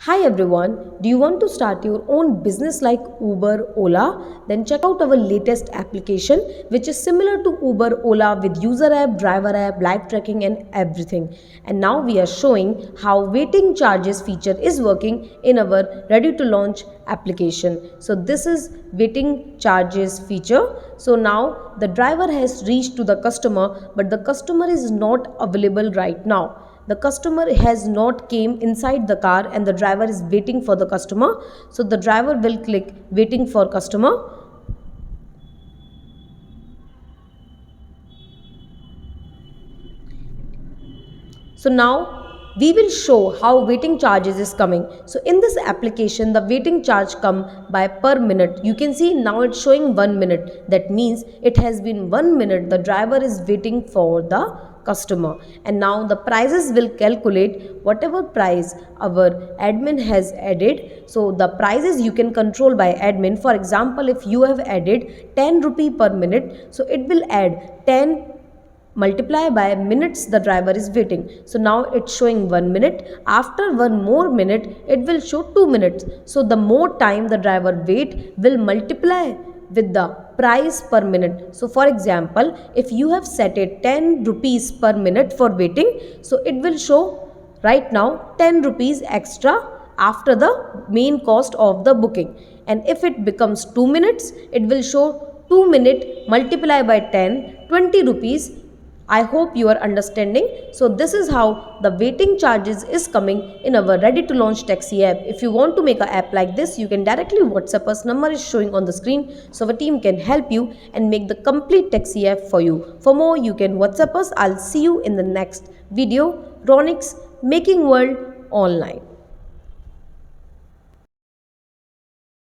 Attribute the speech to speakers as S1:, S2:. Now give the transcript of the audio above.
S1: Hi everyone, do you want to start your own business like Uber, Ola? Then check out our latest application which is similar to Uber, Ola with user app, driver app, live tracking and everything. And now we are showing how waiting charges feature is working in our ready to launch application. So this is waiting charges feature. So now the driver has reached to the customer but the customer is not available right now. The customer has not came inside the car and the driver is waiting for the customer. So the driver will click waiting for customer. So now we will show how waiting charges is coming. So in this application the waiting charge come by per minute. You can see now it's showing 1 minute. That means it has been 1 minute the driver is waiting for the customer, and now the prices will calculate whatever price our admin has added. So the prices you can control by admin. For example, if you have added 10 rupee per minute, so it will add 10 multiply by minutes the driver is waiting. So now it's showing 1 minute. After 1 more minute it will show 2 minutes. So the more time the driver wait will multiply with the price per minute. So for example, if you have set it 10 rupees per minute for waiting, so it will show right now 10 rupees extra after the main cost of the booking. And if it becomes 2 minutes, it will show 2 minute multiply by 10, 20 rupees. I hope you are understanding. So this is how the waiting charges is coming in our ready to launch taxi app. If you want to make an app like this, you can directly WhatsApp us. Number is showing on the screen. So our team can help you and make the complete taxi app for you. For more, you can WhatsApp us. I'll see you in the next video. Raunix, making world online.